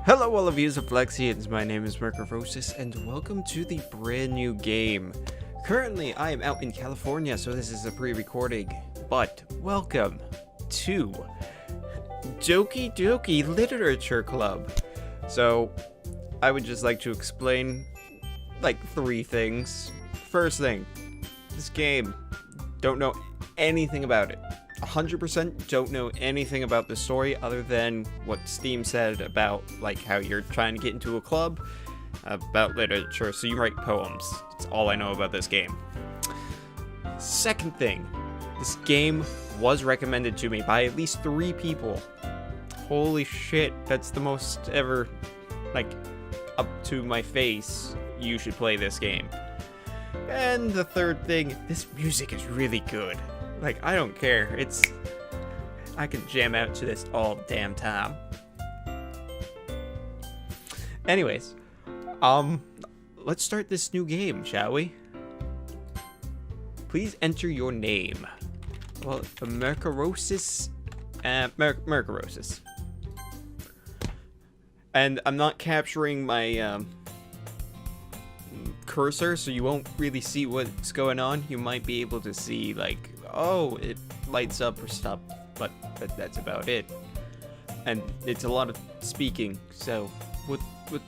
Hello all of you Flexians, my name is Mercorosis and welcome to the brand new game. Currently I am out in California, so this is a pre-recording, but welcome to Doki Literature Club. So I would just like to explain like 3 things. First thing, this game, don't know anything about it. 100% don't know anything about the story other than what Steam said about like how you're trying to get into a club about literature, so you write poems. That's all I know about this game. Second thing, this game was recommended to me by at least 3 people. Holy shit, that's the most ever, like, up to my face. You should play this game. And the third thing, this music is really good. Like, I don't care. I can jam out to this all damn time. Anyways, let's start this new game, shall we? Please enter your name. Well, Mercorosis, Mercorosis. And I'm not capturing my, cursor, so you won't really see what's going on. You might be able to see, like, oh, it lights up or stuff, but that's about it. And it's a lot of speaking, so we'll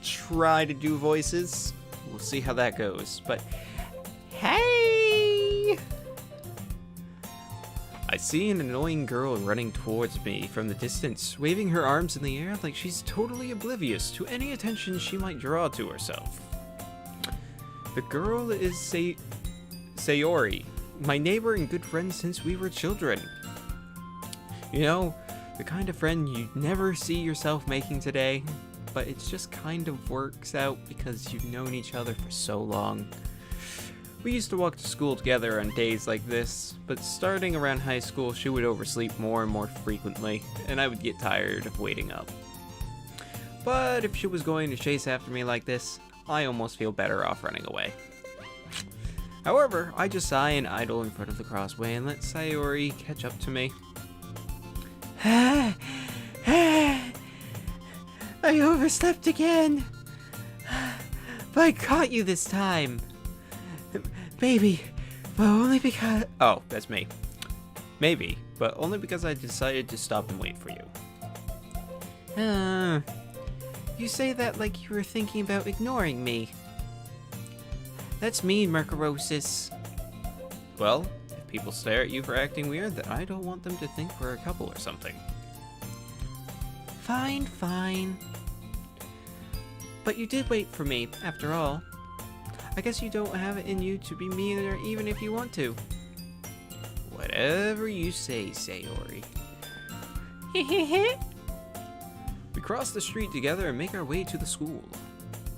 try to do voices. We'll see how that goes. But hey! I see an annoying girl running towards me from the distance, waving her arms in the air like she's totally oblivious to any attention she might draw to herself. The girl is Sayori, my neighbor and good friend since we were children. You know, the kind of friend you'd never see yourself making today, but it just kind of works out because you've known each other for so long. We used to walk to school together on days like this, but starting around high school, she would oversleep more and more frequently, and I would get tired of waiting up. But if she was going to chase after me like this, I almost feel better off running away. However, I just sigh and idle in front of the crossway and let Sayori catch up to me. I overslept again. But I caught you this time. Maybe, but only because... Oh, that's me. Maybe, but only because I decided to stop and wait for you. You say that like you were thinking about ignoring me. That's mean, Mercorosis. Well, if people stare at you for acting weird, then I don't want them to think we're a couple or something. Fine, fine. But you did wait for me, after all. I guess you don't have it in you to be meaner even if you want to. Whatever you say, Sayori. We cross the street together and make our way to the school.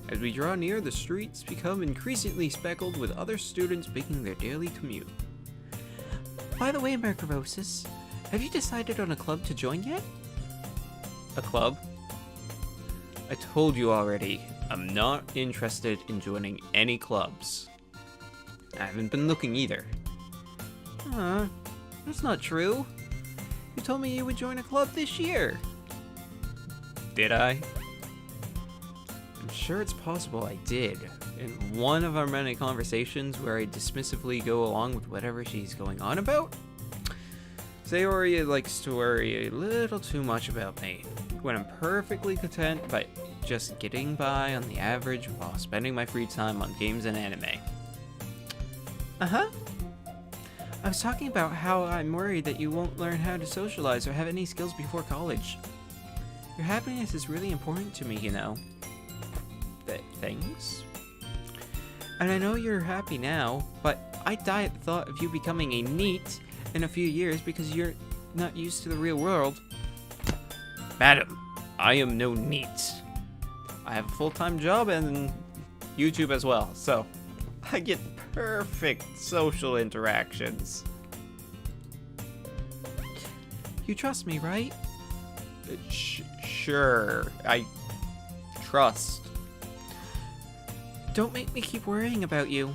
As we draw near, the streets become increasingly speckled with other students making their daily commute. By the way, Mercorosis, have you decided on a club to join yet? A club? I told you already, I'm not interested in joining any clubs. I haven't been looking either. That's not true. You told me you would join a club this year. Did I? I'm sure it's possible I did. In one of our many conversations where I dismissively go along with whatever she's going on about, Sayori likes to worry a little too much about me, when I'm perfectly content by just getting by on the average while spending my free time on games and anime. I was talking about how I'm worried that you won't learn how to socialize or have any skills before college. Your happiness is really important to me, you know. Thanks? And I know you're happy now, but I die at the thought of you becoming a NEET in a few years because you're not used to the real world. Madam, I am no NEET. I have a full-time job and YouTube as well, so I get perfect social interactions. You trust me, right? Sure, I trust. Don't make me keep worrying about you.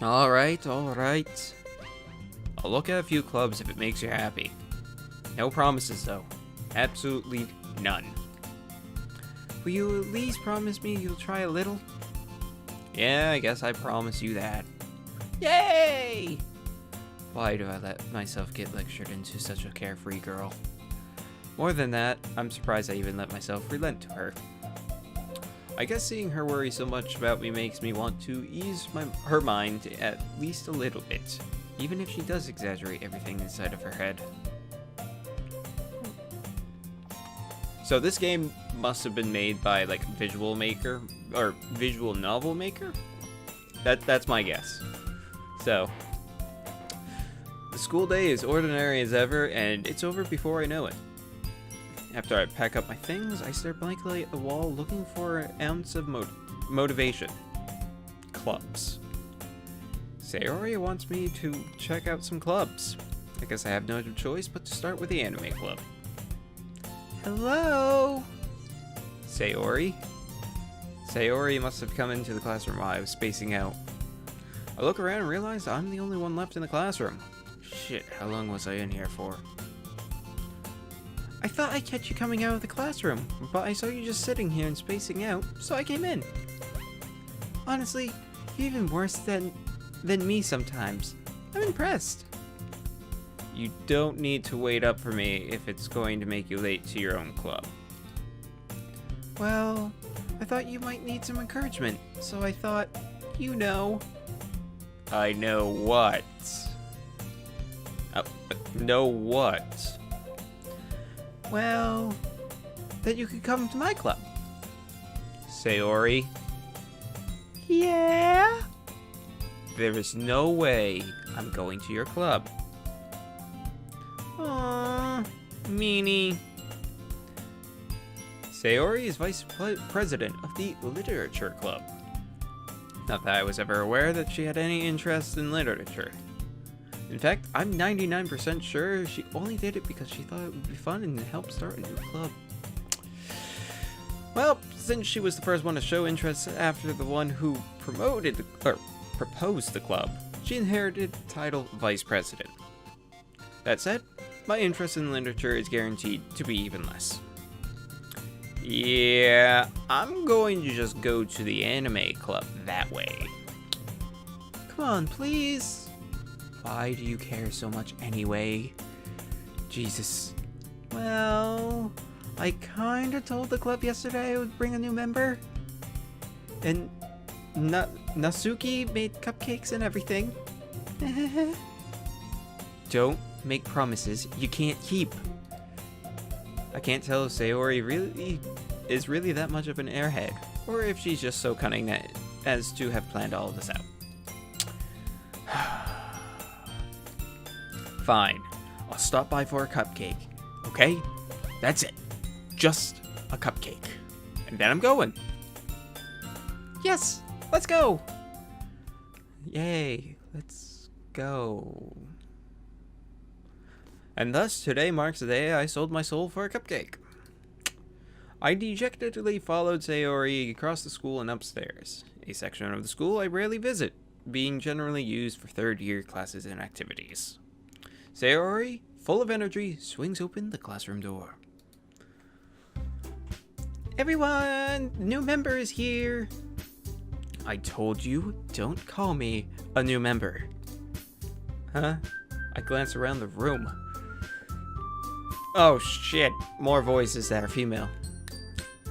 Alright. I'll look at a few clubs if it makes you happy. No promises, though. Absolutely none. Will you at least promise me you'll try a little? Yeah, I guess I promise you that. Yay! Why do I let myself get lectured into such a carefree girl? More than that, I'm surprised I even let myself relent to her. I guess seeing her worry so much about me makes me want to ease her mind at least a little bit, even if she does exaggerate everything inside of her head. So this game must have been made by like visual maker or visual novel maker. That's my guess. So the school day is ordinary as ever, and it's over before I know it. After I pack up my things, I stare blankly at the wall looking for an ounce of motivation. Clubs. Sayori wants me to check out some clubs. I guess I have no choice but to start with the anime club. Hello? Sayori? Sayori must have come into the classroom while I was spacing out. I look around and realize I'm the only one left in the classroom. Shit, how long was I in here for? I thought I'd catch you coming out of the classroom, but I saw you just sitting here and spacing out, so I came in. Honestly, you're even worse than me sometimes. I'm impressed. You don't need to wait up for me if it's going to make you late to your own club. Well, I thought you might need some encouragement, so I thought, you know. I know what? Know what? Well, that you could come to my club. Sayori? Yeah? There is no way I'm going to your club. Aww, meanie. Sayori is vice president of the literature club. Not that I was ever aware that she had any interest in literature. In fact, I'm 99% sure she only did it because she thought it would be fun and help start a new club. Well, since she was the first one to show interest after the one who proposed the club, she inherited the title Vice President. That said, my interest in literature is guaranteed to be even less. Yeah, I'm going to just go to the anime club that way. Come on, please. Why do you care so much anyway? Jesus. Well, I kinda told the club yesterday I would bring a new member. And Nasuki made cupcakes and everything. Don't make promises you can't keep. I can't tell if Sayori is really that much of an airhead, or if she's just so cunning as to have planned all of this out. Fine, I'll stop by for a cupcake, okay? That's it. Just a cupcake. And then I'm going. Yes, let's go. Yay, let's go. And thus, today marks the day I sold my soul for a cupcake. I dejectedly followed Sayori across the school and upstairs, a section of the school I rarely visit, being generally used for third-year classes and activities. Sayori, full of energy, swings open the classroom door. Everyone, new member is here. I told you, don't call me a new member. Huh? I glance around the room. Oh shit, more voices that are female.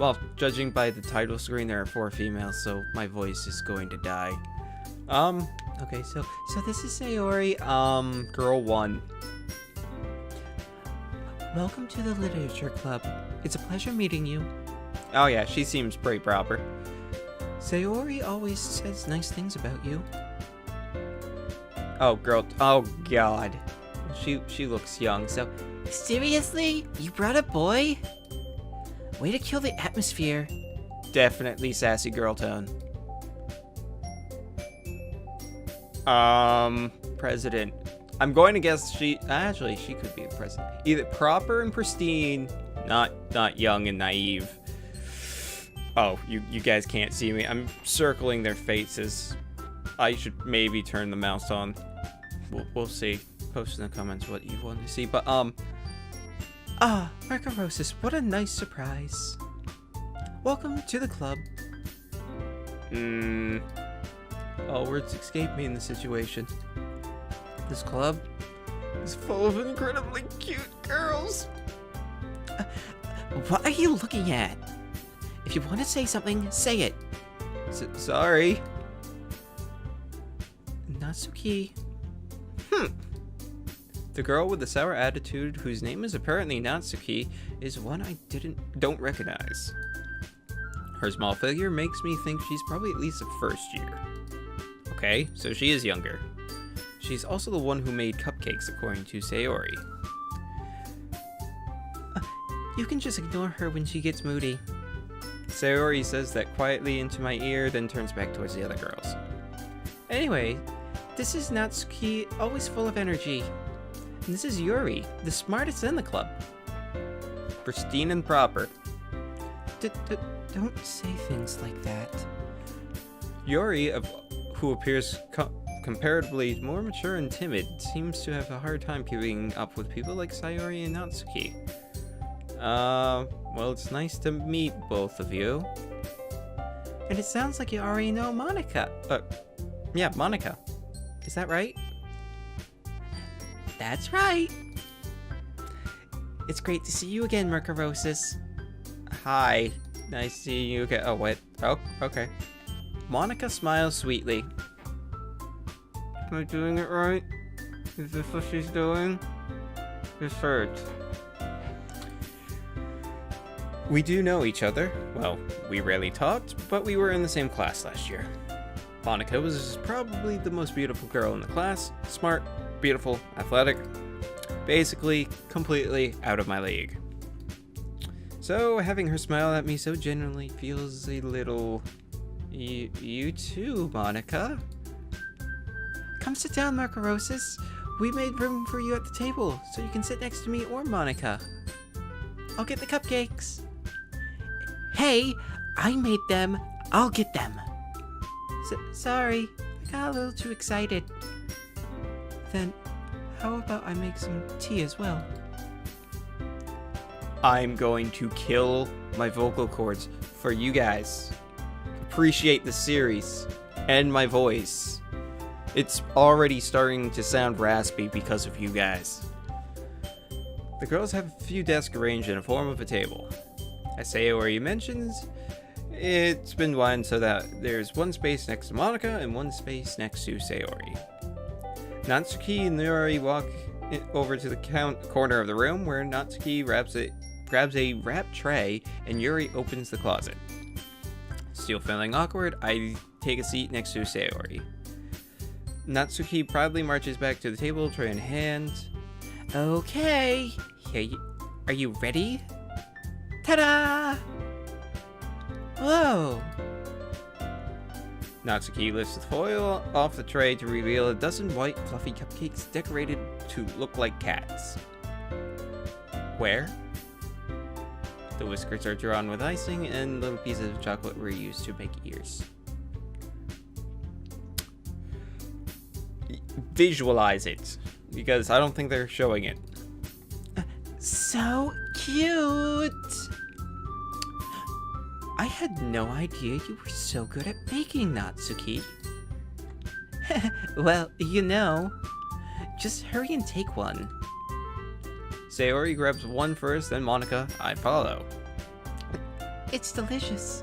Well, judging by the title screen, there are 4 females, so my voice is going to die. Okay, so this is Sayori, girl 1. Welcome to the literature club. It's a pleasure meeting you. Oh yeah, she seems pretty proper. Sayori always says nice things about you. Oh, girl. Oh, God. She looks young, so... Seriously? You brought a boy? Way to kill the atmosphere. Definitely sassy girl tone. President. I'm going to guess she... Actually, she could be the president. Either proper and pristine, not young and naive. Oh, you guys can't see me. I'm circling their faces. I should maybe turn the mouse on. We'll see. Post in the comments what you want to see. But, Margarosis, what a nice surprise. Welcome to the club. All words escape me in this situation. This club is full of incredibly cute girls. What are you looking at? If you want to say something, say it. Sorry. Natsuki. The girl with the sour attitude, whose name is apparently Natsuki, is one I don't recognize. Her small figure makes me think she's probably at least a first year. Okay, so she is younger. She's also the one who made cupcakes, according to Sayori. You can just ignore her when she gets moody. Sayori says that quietly into my ear, then turns back towards the other girls. Anyway, this is Natsuki, always full of energy. And this is Yuri, the smartest in the club. Pristine and proper. Don't say things like that. Yuri, who appears comparatively more mature and timid, seems to have a hard time keeping up with people like Sayori and Natsuki. Well, it's nice to meet both of you. And it sounds like you already know Monika. Yeah, Monika. Is that right? That's right. It's great to see you again, Mercarosis. Hi. Nice seeing you again. Oh, wait. Oh, okay. Monika smiles sweetly. Am I doing it right? Is this what she's doing? This hurts. We do know each other. Well, we rarely talked, but we were in the same class last year. Monika was probably the most beautiful girl in the class. Smart, beautiful, athletic. Basically, completely out of my league. So, having her smile at me so genuinely feels a little... You too, Monika? Come sit down, Mercarosis. We made room for you at the table, so you can sit next to me or Monika. I'll get the cupcakes. Hey, I made them. I'll get them. Sorry, I got a little too excited. Then, how about I make some tea as well? I'm going to kill my vocal cords for you guys. Appreciate the series and my voice. It's already starting to sound raspy because of you guys. The girls have a few desks arranged in a form of a table. As Sayori mentions, it's been one so that there's one space next to Monika and one space next to Sayori. Natsuki and Yuri walk over to the corner of the room where Natsuki grabs a wrapped tray and Yuri opens the closet. Still feeling awkward, I take a seat next to Sayori. Natsuki proudly marches back to the table, tray in hand. Okay, are you ready? Ta-da! Whoa! Natsuki lifts the foil off the tray to reveal a dozen white, fluffy cupcakes decorated to look like cats. Where? The whiskers are drawn with icing, and little pieces of chocolate were used to make ears. Visualize it, because I don't think they're showing it. So cute! I had no idea you were so good at baking, Natsuki. Well, just hurry and take one. Sayori grabs one first, then Monika, I follow. It's delicious.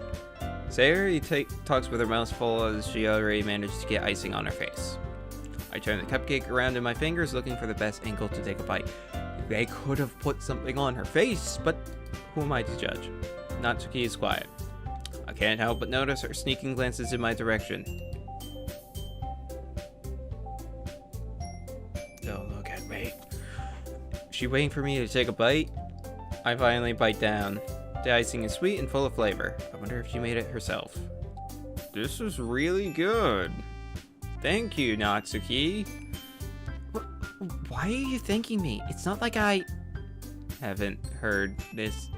Sayori talks with her mouth full as she already managed to get icing on her face. I turn the cupcake around in my fingers, looking for the best angle to take a bite. They could have put something on her face, but who am I to judge? Natsuki is quiet. I can't help but notice her sneaking glances in my direction. Don't look at me. Is she waiting for me to take a bite? I finally bite down. The icing is sweet and full of flavor. I wonder if she made it herself. This is really good. Thank you, Natsuki. Why are you thanking me? It's not like I... Haven't heard this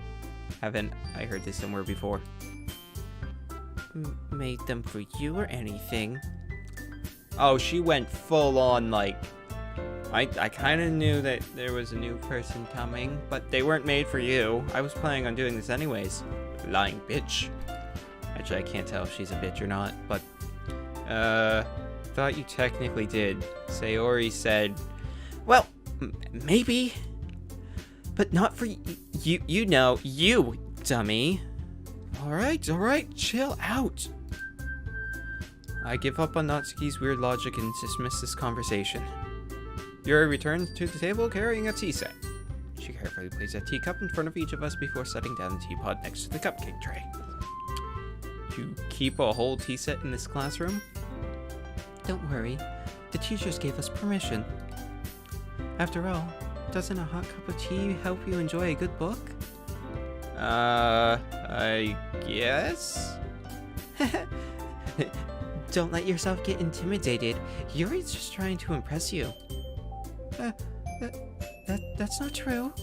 somewhere before? Made them for you or anything. Oh, she went full on, like... I kind of knew that there was a new person coming, but they weren't made for you. I was planning on doing this anyways. lying bitch. Actually, I can't tell if she's a bitch or not, but, thought you technically did. Sayori said, Well, maybe. But not for you know, you, dummy. Alright, chill out. I give up on Natsuki's weird logic and dismiss this conversation. Yuri returns to the table carrying a tea set. She carefully places a teacup in front of each of us before setting down the teapot next to the cupcake tray. To keep a whole tea set in this classroom? Don't worry, the teachers gave us permission. After all, doesn't a hot cup of tea help you enjoy a good book? I guess? Don't let yourself get intimidated. Yuri's just trying to impress you. That's not true.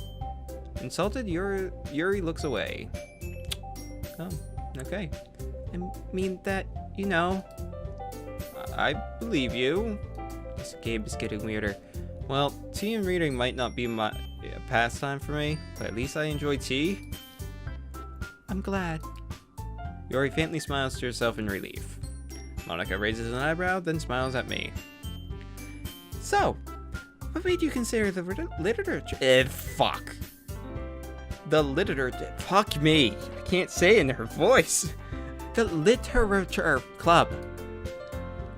Insulted, Yuri looks away. Oh, okay. I mean that, you know. I believe you. This game is getting weirder. Well, tea and reading might not be my pastime for me, but at least I enjoy tea. I'm glad. Yuri faintly smiles to herself in relief. Monica raises an eyebrow, then smiles at me. So, what made you consider the literature? Fuck. The literature. Fuck me. I can't say it in her voice. The literature club.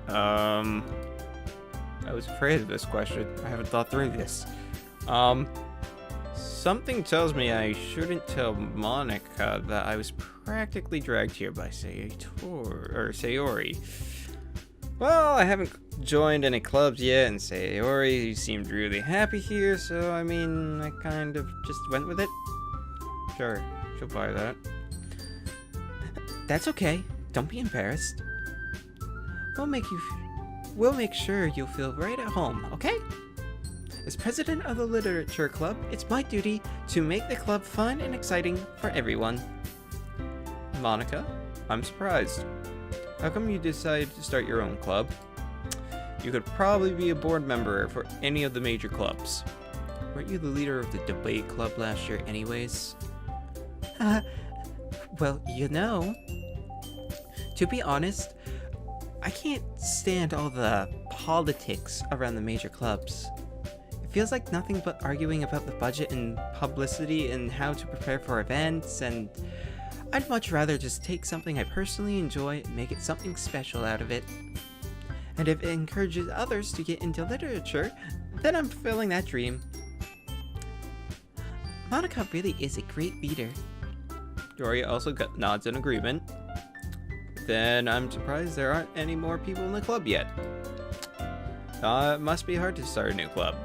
I was afraid of this question. I haven't thought through this. Something tells me I shouldn't tell Monica that I was practically dragged here by Sayori. Well, I haven't joined any clubs yet, and Sayori seemed really happy here, so I mean, I kind of just went with it. Sure, she'll buy that. That's okay. Don't be embarrassed. We'll make sure you'll feel right at home, okay? As president of the literature club, it's my duty to make the club fun and exciting for everyone. Monica, I'm surprised. How come you decided to start your own club? You could probably be a board member for any of the major clubs. Weren't you the leader of the debate club last year anyways? Well, you know, to be honest, I can't stand all the politics around the major clubs. It feels like nothing but arguing about the budget and publicity and how to prepare for events, and I'd much rather just take something I personally enjoy and make it something special out of it. And if it encourages others to get into literature, then I'm fulfilling that dream. Monica really is a great leader. Doria also nods in agreement. Then I'm surprised there aren't any more people in the club yet. It must be hard to start a new club.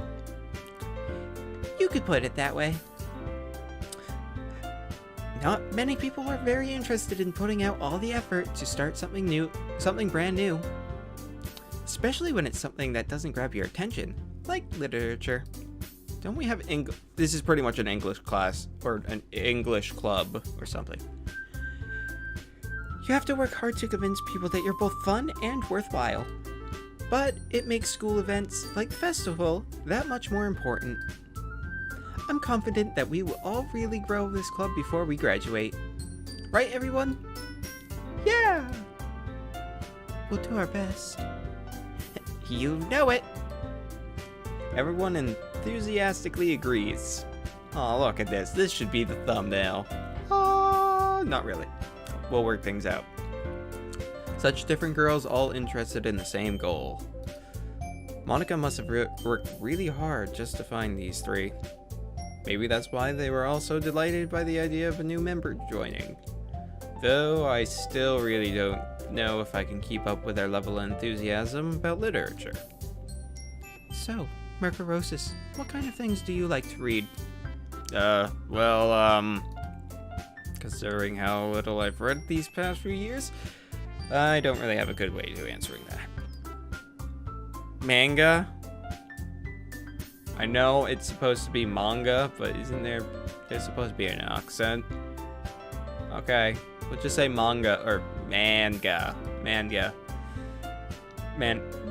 You could put it that way. Not many people are very interested in putting out all the effort to start something new, something brand new. Especially when it's something that doesn't grab your attention, like literature. Don't we have This is pretty much an English class, or an English club, or something. You have to work hard to convince people that you're both fun and worthwhile. But it makes school events, like the festival, that much more important. I'm confident that we will all really grow this club before we graduate. Right, everyone? Yeah! We'll do our best. You know it! Everyone enthusiastically agrees. Oh, look at this. This should be the thumbnail. Oh, not really. We'll work things out. Such different girls all interested in the same goal. Monica must have worked really hard just to find these three. Maybe that's why they were all so delighted by the idea of a new member joining. Though I still really don't know if I can keep up with their level of enthusiasm about literature. So, Mercorosis, what kind of things do you like to read? Considering how little I've read these past few years, I don't really have a good way to answering that. Manga? I know it's supposed to be manga, but isn't there's supposed to be an accent? Okay, we'll just say manga, or manga.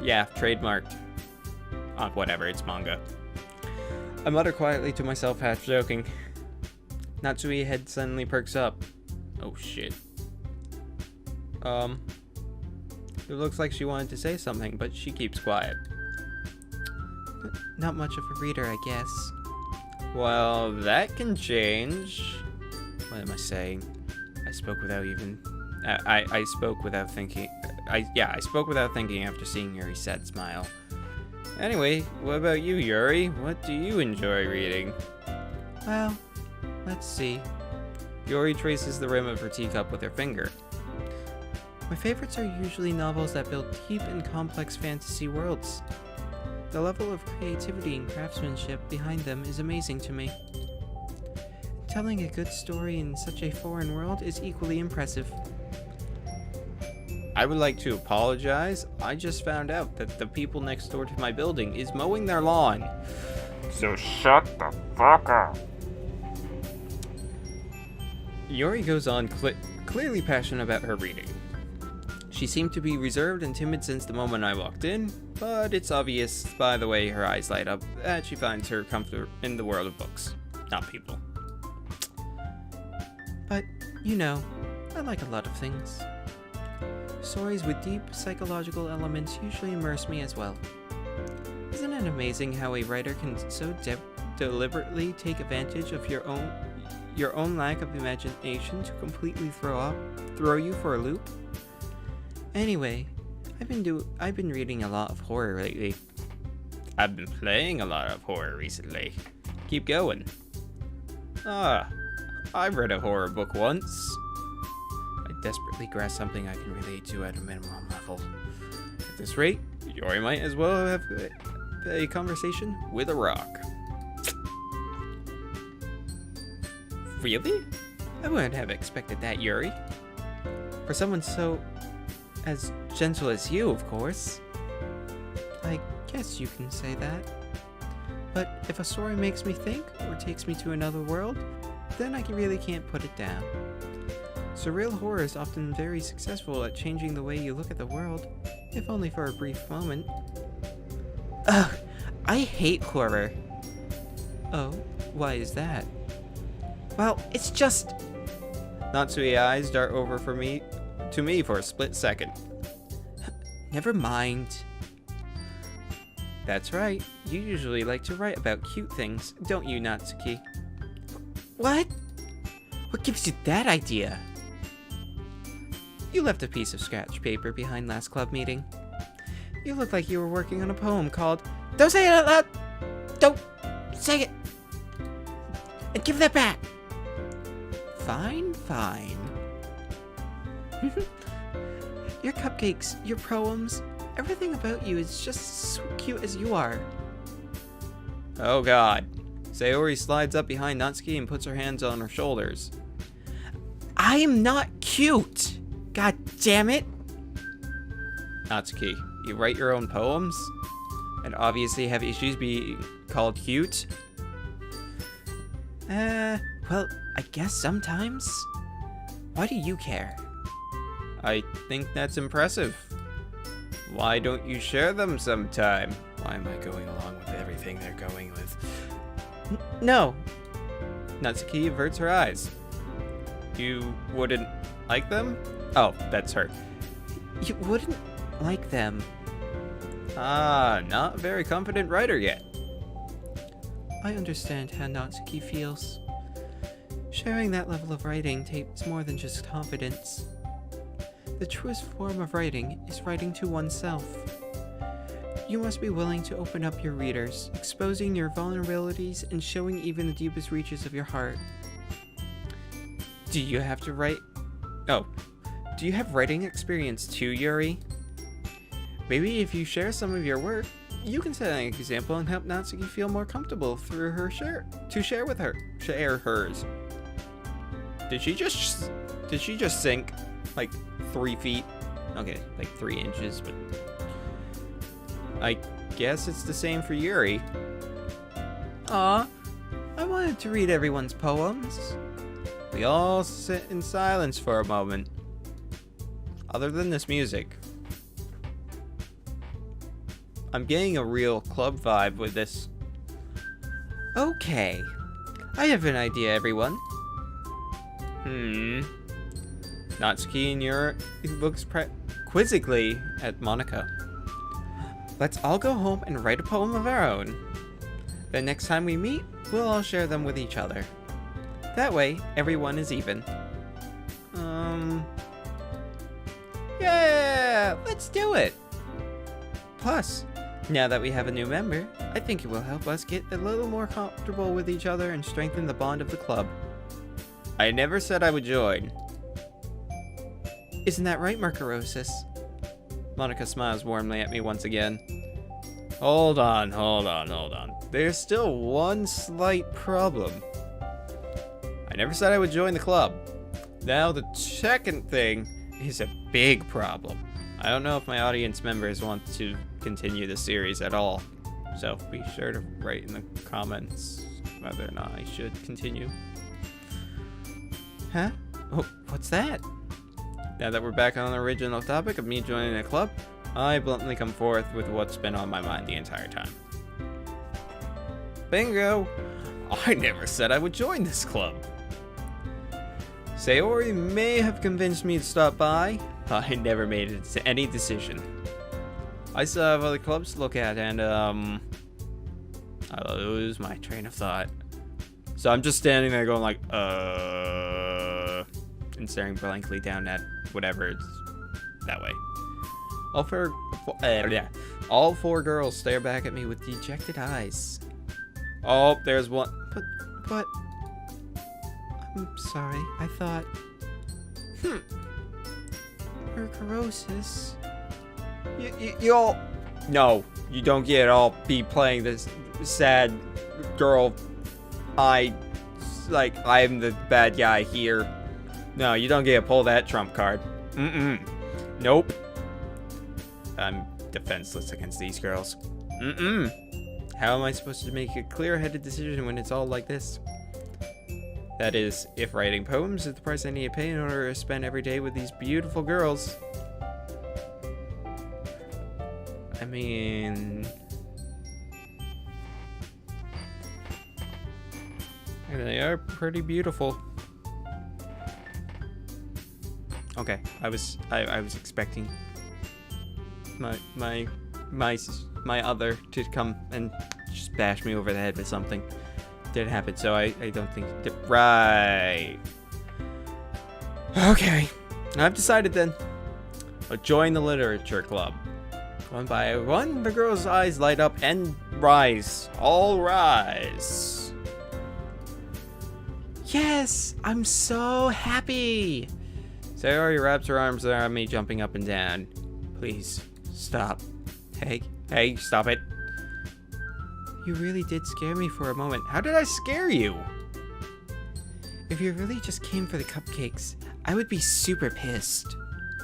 Yeah, trademarked. Whatever, it's manga. I mutter quietly to myself, half joking. Natsui's head suddenly perks up. Oh, shit. It looks like she wanted to say something, but she keeps quiet. Not much of a reader, I guess. Well, that can change. What am I saying? I spoke without even... I spoke without thinking... I spoke without thinking after seeing Yuri's sad smile. Anyway, what about you, Yuri? What do you enjoy reading? Well, let's see. Yuri traces the rim of her teacup with her finger. My favorites are usually novels that build deep and complex fantasy worlds. The level of creativity and craftsmanship behind them is amazing to me. Telling a good story in such a foreign world is equally impressive. I would like to apologize. I just found out that the people next door to my building is mowing their lawn. So shut the fuck up. Yuri goes on, clearly passionate about her reading. She seemed to be reserved and timid since the moment I walked in, but it's obvious by the way her eyes light up that she finds her comfort in the world of books, not people. But, you know, I like a lot of things. Stories with deep psychological elements usually immerse me as well. Isn't it amazing how a writer can so deliberately take advantage of your own lack of imagination to completely throw you for a loop? Anyway, I've been reading a lot of horror lately. I've been playing a lot of horror recently. Keep going. I've read a horror book once. I desperately grasp something I can relate to at a minimum level. At this rate, Yuri might as well have a conversation with a rock. Really? I wouldn't have expected that, Yuri. For someone so... as gentle as you, of course. I guess you can say that. But if a story makes me think, or takes me to another world, then I really can't put it down. Surreal horror is often very successful at changing the way you look at the world, if only for a brief moment. Ugh, I hate horror. Oh, why is that? Well, it's just... Natsui's eyes dart over to me for a split second. Never mind. That's right. You usually like to write about cute things, don't you, Natsuki? What? What gives you that idea? You left a piece of scratch paper behind last club meeting. You look like you were working on a poem called... Don't say it out loud! Don't say it! And give that back! Fine, fine. Your cupcakes, your poems, everything about you is just so cute as you are. Oh god. Sayori slides up behind Natsuki and puts her hands on her shoulders. I am not cute! God damn it! Natsuki, you write your own poems? And obviously have issues being called cute? Well, I guess sometimes. Why do you care? I think that's impressive. Why don't you share them sometime? Why am I going along with everything they're going with? No. Natsuki averts her eyes. You wouldn't like them? Oh, that's her. You wouldn't like them. Ah, not a very confident writer yet. I understand how Natsuki feels. Sharing that level of writing takes more than just confidence. The truest form of writing is writing to oneself. You must be willing to open up your readers, exposing your vulnerabilities and showing even the deepest reaches of your heart. Do you have to write? Oh, do you have writing experience too, Yuri? Maybe if you share some of your work, you can set an example and help Natsuki feel more comfortable through her share hers. Did she just sink like 3 feet? Okay, like 3 inches, but I guess it's the same for Yuri. Aw, I wanted to read everyone's poems. We all sit in silence for a moment. Other than this music. I'm getting a real club vibe with this. Okay, I have an idea, everyone. Natsuki and Yuri looks quizzically at Monica. Let's all go home and write a poem of our own. The next time we meet, we'll all share them with each other. That way, everyone is even. Yeah, let's do it. Plus, now that we have a new member, I think it will help us get a little more comfortable with each other and strengthen the bond of the club. I never said I would join. Isn't that right, Mercurosis? Monica smiles warmly at me once again. Hold on. There's still one slight problem. I never said I would join the club. Now the second thing is a big problem. I don't know if my audience members want to continue the series at all. So be sure to write in the comments whether or not I should continue. Huh? Oh, what's that? Now that we're back on the original topic of me joining the club, I bluntly come forth with what's been on my mind the entire time. Bingo! I never said I would join this club. Sayori may have convinced me to stop by, but I never made it to any decision. I still have other clubs to look at, and I lose my train of thought. So I'm just standing there going like, and staring blankly down at whatever it's that way. All four girls stare back at me with dejected eyes. Oh, there's one. But... I'm sorry, I thought... Mercurosis... You all... No, you don't get all be playing this sad girl. I'm the bad guy here. No, you don't get to pull that trump card. Nope. I'm defenseless against these girls. How am I supposed to make a clear-headed decision when it's all like this? That is, if writing poems is the price I need to pay in order to spend every day with these beautiful girls. I mean... they are pretty beautiful. Okay, I was expecting my other to come and just bash me over the head with something. Didn't happen, so I don't think right. Okay, I've decided then. I'll join the literature club. One by one, the girls' eyes light up and rise. All rise. Yes, I'm so happy. Sayori wraps her arms around me, jumping up and down. Please, stop. Hey, stop it. You really did scare me for a moment. How did I scare you? If you really just came for the cupcakes, I would be super pissed.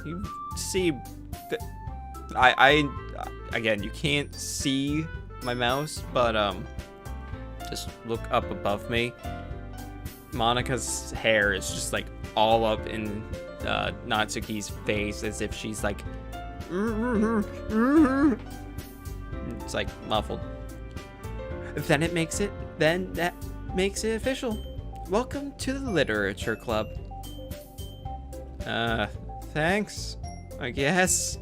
You see, again, you can't see my mouse, but just look up above me. Monica's hair is just like all up in Natsuki's face, as if she's like, it's like muffled. Then that makes it official. Welcome to the literature club. Thanks, I guess.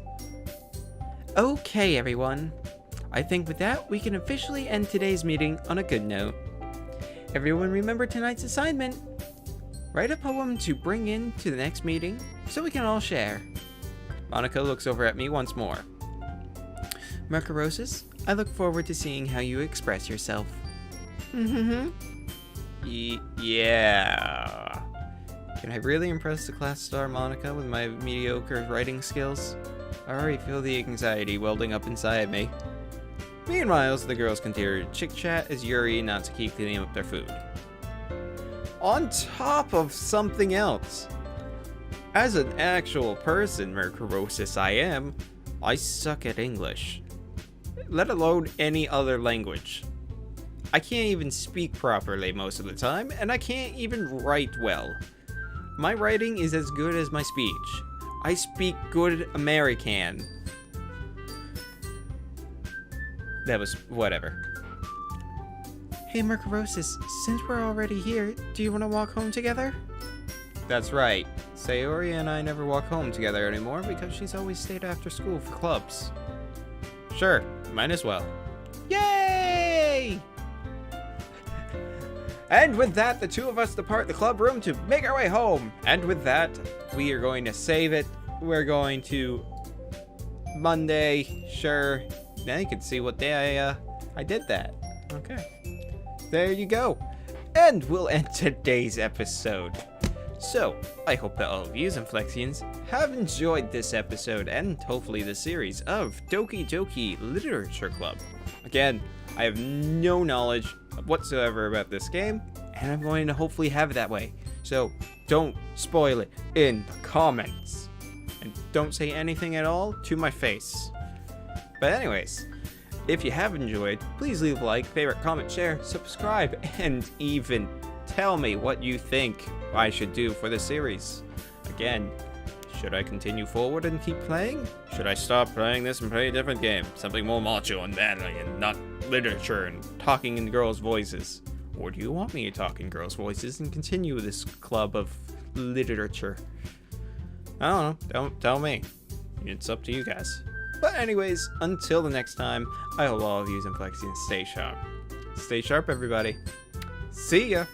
Okay, everyone. I think with that, we can officially end today's meeting on a good note. Everyone remember tonight's assignment. Write a poem to bring in to the next meeting so we can all share. Monica looks over at me once more. Mercurosis, I look forward to seeing how you express yourself. Yeah. Can I really impress the class star Monica with my mediocre writing skills? I already feel the anxiety welding up inside me. Meanwhile, the girls continue to chit-chat as Yuri and Natsuki cleaning up their food. On top of something else, as an actual person, Mercurosis I suck at English. Let alone any other language. I can't even speak properly most of the time, and I can't even write well. My writing is as good as my speech. I speak good American. That was whatever. Hey Mercurosis, since we're already here, do you want to walk home together? That's right. Sayori and I never walk home together anymore because she's always stayed after school for clubs. Sure, might as well. Yay! And with that, the two of us depart the club room to make our way home. And with that, we are going to save it. We're going to Monday, sure. Now you can see what day I did that. Okay. There you go. And we'll end today's episode. So, I hope that all of you Flexians have enjoyed this episode and hopefully the series of Doki Doki Literature Club. Again, I have no knowledge whatsoever about this game, and I'm going to hopefully have it that way. So, don't spoil it in the comments. And don't say anything at all to my face. But anyways, if you have enjoyed, please leave a like, favorite, comment, share, subscribe, and even tell me what you think I should do for the series. Again, should I continue forward and keep playing? Should I stop playing this and play a different game? Something more macho and manly and not literature and talking in girls' voices? Or do you want me to talk in girls' voices and continue this club of literature? I don't know. Don't tell me. It's up to you guys. But anyways, until the next time, I hope all of you and Flexians stay sharp. Stay sharp, everybody. See ya!